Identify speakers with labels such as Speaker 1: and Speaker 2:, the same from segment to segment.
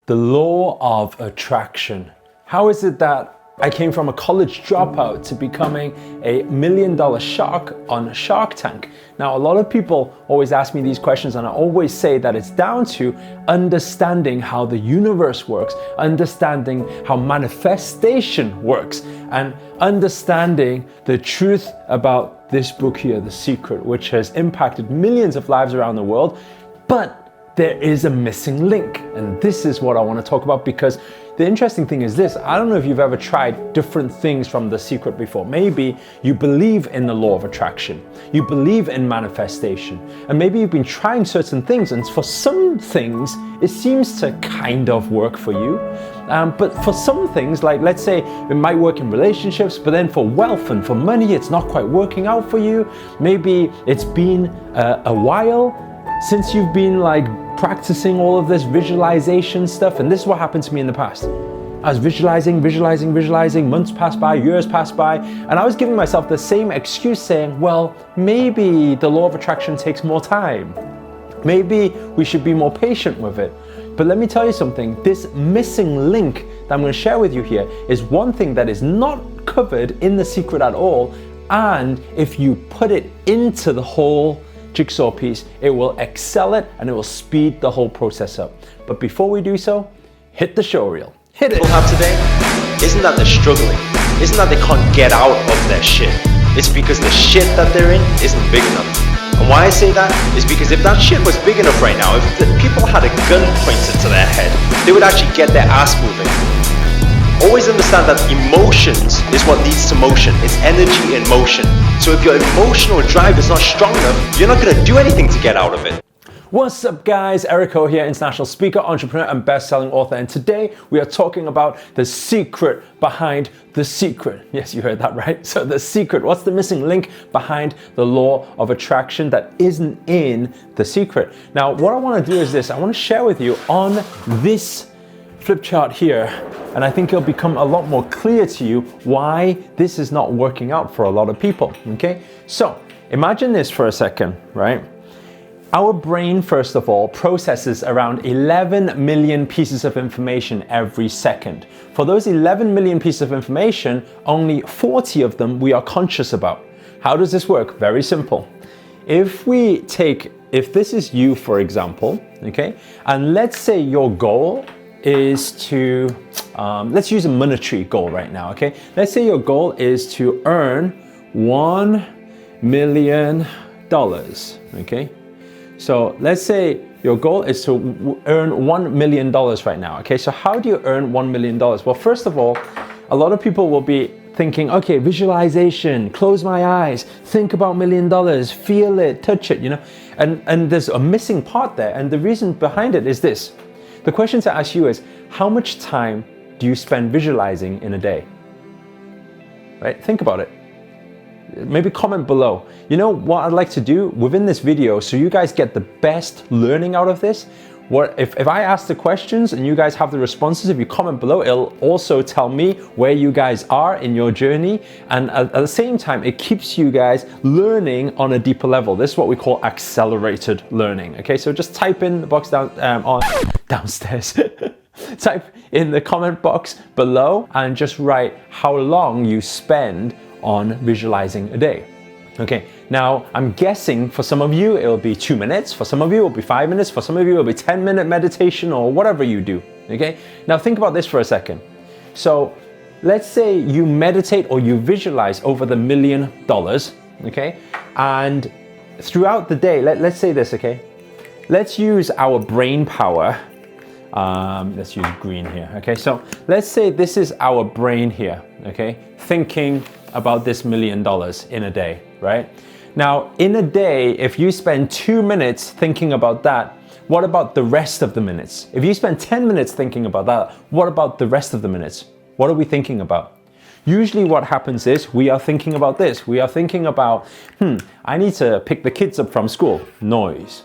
Speaker 1: The law of attraction. How is it that I came from a college dropout to becoming a $1 million shark on Shark Tank? Now, a lot of people always ask me these questions, and I always say that it's down to understanding how the universe works, understanding how manifestation works, and understanding the truth about this book here, The Secret, which has impacted millions of lives around the world. But there is a missing link, and this is what I want to talk about, because the interesting thing is this: I don't know if you've ever tried different things from The Secret before. Maybe you believe in the law of attraction, you believe in manifestation, and maybe you've been trying certain things, and for some things it seems to kind of work for you, but for some things, like let's say it might work in relationships, but then for wealth and for money it's not quite working out for you. Maybe it's been a while since you've been like practicing all of this visualization stuff, and this is what happened to me in the past. I was visualizing, months passed by, years passed by, and I was giving myself the same excuse, saying, well, maybe the law of attraction takes more time. Maybe we should be more patient with it. But let me tell you something, this missing link that I'm going to share with you here is one thing that is not covered in The Secret at all, and if you put it into the whole jigsaw piece, it will excel it and it will speed the whole process up. But before we do so, hit the show reel. Hit it.
Speaker 2: People have today isn't that they're struggling, isn't that they can't get out of their shit. It's because the shit that they're in isn't big enough. And why I say that is because if that shit was big enough right now, if the people had a gun pointed to their head, they would actually get their ass moving. Always understand that emotions is what leads to motion. It's energy in motion. So if your emotional drive is not strong enough, you're not going to do anything to get out of it.
Speaker 1: What's up guys, Eric O here, international speaker, entrepreneur and best-selling author, and today we are talking about the secret behind the secret. Yes, you heard that right. So the secret, what's the missing link behind the law of attraction that isn't in The Secret? Now what I want to do is this: I want to share with you on this flip chart here, and I think it'll become a lot more clear to you why this is not working out for a lot of people. Okay, so imagine this for a second, right? Our brain, first of all, processes around 11 million pieces of information every second. For those 11 million pieces of information, only 40 of them we are conscious about. How does this work? Very simple. If this is you, for example, okay, and let's say your goal is to, let's use a monetary goal right now, okay? Let's say your goal is to earn $1 million, okay? So let's say your goal is to earn $1 million right now, okay? So how do you earn $1 million? Well, first of all, a lot of people will be thinking, okay, visualization, close my eyes, think about $1 million, feel it, touch it, you know? And there's a missing part there, and the reason behind it is this. The question to ask you is, how much time do you spend visualizing in a day? Right? Think about it. Maybe comment below. You know what I'd like to do within this video, so you guys get the best learning out of this? If I ask the questions and you guys have the responses, if you comment below, it'll also tell me where you guys are in your journey, and at the same time it keeps you guys learning on a deeper level. This is what we call accelerated learning. Okay, so just type in the box downstairs type in the comment box below and just write how long you spend on visualizing a day. Okay, now I'm guessing for some of you it'll be 2 minutes, for some of you it'll be 5 minutes, for some of you it'll be 10-minute meditation or whatever you do. Okay, now think about this for a second. So let's say you meditate or you visualize over the $1 million, okay, and throughout the day, let's say this, okay, let's use our brain power. Let's use green here, okay? So let's say this is our brain here, okay? Thinking about this $1 million in a day, right? Now, in a day, if you spend 2 minutes thinking about that, what about the rest of the minutes? If you spend 10 minutes thinking about that, what about the rest of the minutes? What are we thinking about? Usually what happens is we are thinking about this. We are thinking about, I need to pick the kids up from school, noise.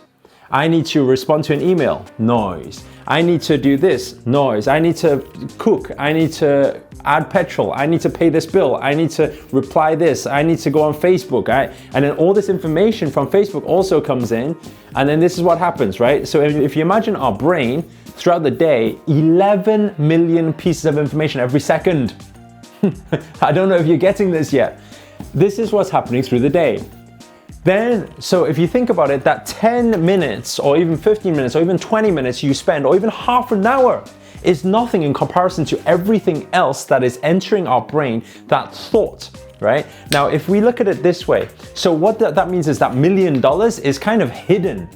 Speaker 1: I need to respond to an email, noise. I need to do this, noise. I need to cook. I need to add petrol, I need to pay this bill, I need to reply this, I need to go on Facebook, right? And then all this information from Facebook also comes in, and then this is what happens, right? So if you imagine our brain throughout the day, 11 million pieces of information every second. I don't know if you're getting this yet. This is what's happening through the day. Then, so if you think about it, that 10 minutes or even 15 minutes or even 20 minutes you spend or even half an hour is nothing in comparison to everything else that is entering our brain, that thought, right? Now, if we look at it this way, so what that means is that $1 million is kind of hidden.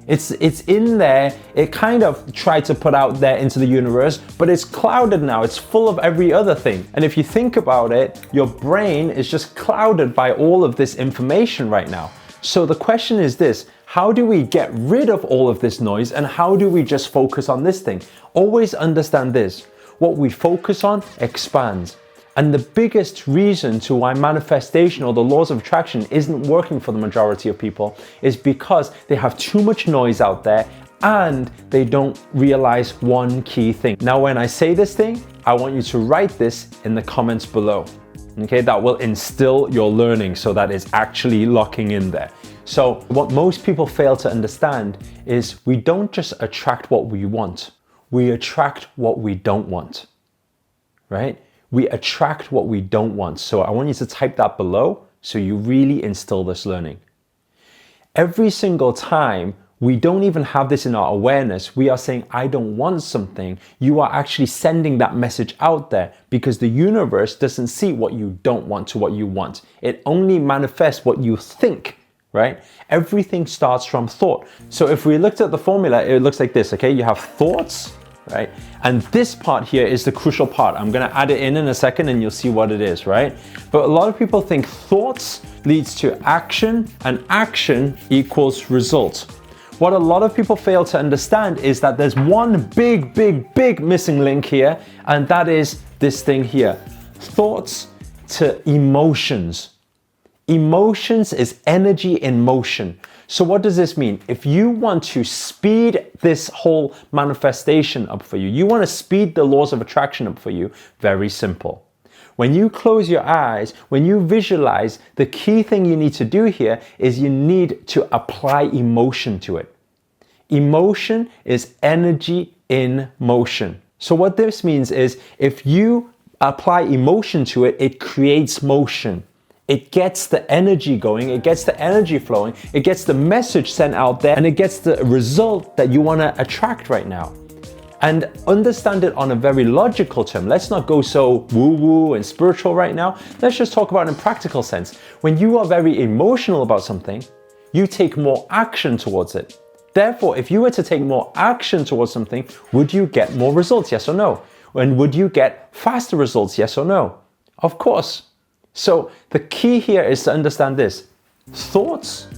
Speaker 1: It's in there, it kind of tried to put out there into the universe, but it's clouded now, it's full of every other thing. And if you think about it, your brain is just clouded by all of this information right now. So the question is this, how do we get rid of all of this noise and how do we just focus on this thing? Always understand this, what we focus on expands. And the biggest reason to why manifestation or the laws of attraction isn't working for the majority of people is because they have too much noise out there and they don't realize one key thing. Now, when I say this thing, I want you to write this in the comments below. Okay, that will instill your learning so that it's actually locking in there. So what most people fail to understand is we don't just attract what we want, we attract what we don't want, right? We attract what we don't want. So I want you to type that below so you really instill this learning. Every single time we don't even have this in our awareness, we are saying, I don't want something. You are actually sending that message out there because the universe doesn't see what you don't want to what you want. It only manifests what you think, right? Everything starts from thought. So if we looked at the formula, it looks like this, okay? You have thoughts, right? And this part here is the crucial part. I'm gonna add it in a second and you'll see what it is, right? But a lot of people think thoughts leads to action and action equals result. What a lot of people fail to understand is that there's one big missing link here, and that is this thing here. Thoughts to emotions. Emotions is energy in motion. So what does this mean? If you want to speed this whole manifestation up for you, you want to speed the laws of attraction up for you, very simple. When you close your eyes, when you visualize, the key thing you need to do here is you need to apply emotion to it. Emotion is energy in motion. So what this means is if you apply emotion to it, it creates motion. It gets the energy going, it gets the energy flowing, it gets the message sent out there, and it gets the result that you want to attract right now. And understand it on a very logical term. Let's not go so woo-woo and spiritual right now. Let's just talk about it in a practical sense. When you are very emotional about something, you take more action towards it. Therefore, if you were to take more action towards something, would you get more results, yes or no? And would you get faster results, yes or no? Of course. So the key here is to understand this. Thoughts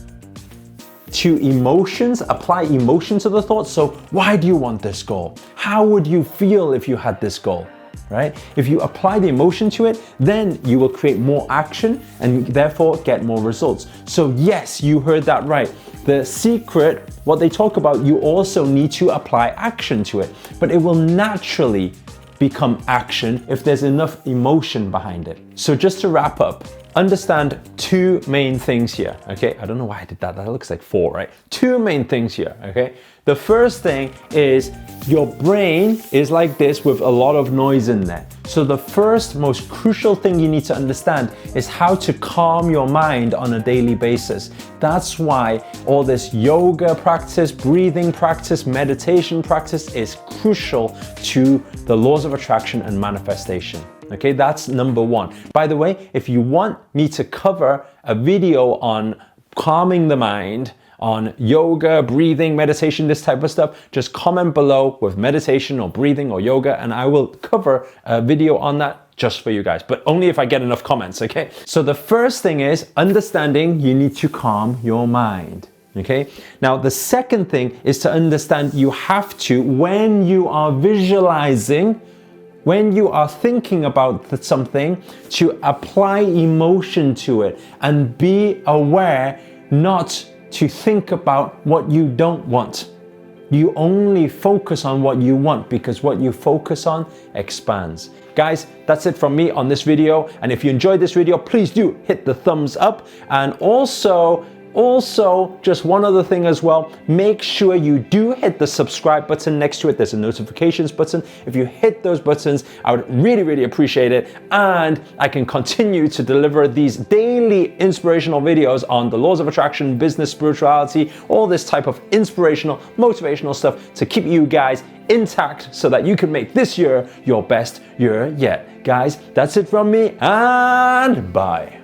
Speaker 1: to emotions, apply emotion to the thoughts. So why do you want this goal? How would you feel if you had this goal, right? If you apply the emotion to it, then you will create more action and therefore get more results. So yes, you heard that right. The secret, what they talk about, you also need to apply action to it, but it will naturally become action if there's enough emotion behind it. So just to wrap up, understand two main things here, okay? I don't know why I did that. That looks like 4, right? Two main things here, okay? The first thing is your brain is like this with a lot of noise in there. So the first most crucial thing you need to understand is how to calm your mind on a daily basis. That's why all this yoga practice, breathing practice, meditation practice is crucial to the laws of attraction and manifestation. Okay, that's number 1. By the way, if you want me to cover a video on calming the mind, on yoga, breathing, meditation, this type of stuff, just comment below with meditation or breathing or yoga and I will cover a video on that just for you guys, but only if I get enough comments, okay? So the first thing is understanding you need to calm your mind. Okay, now the second thing is to understand you have to, when you are visualizing, when you are thinking about something, to apply emotion to it and be aware not to think about what you don't want. You only focus on what you want, because what you focus on expands. Guys, that's it from me on this video. And if you enjoyed this video, please do hit the thumbs up. And also, just one other thing as well, make sure you do hit the subscribe button next to it. There's a notifications button. If you hit those buttons, I would really, really appreciate it. And I can continue to deliver these daily inspirational videos on the laws of attraction, business, spirituality, all this type of inspirational, motivational stuff to keep you guys intact so that you can make this year your best year yet. Guys, that's it from me, and bye.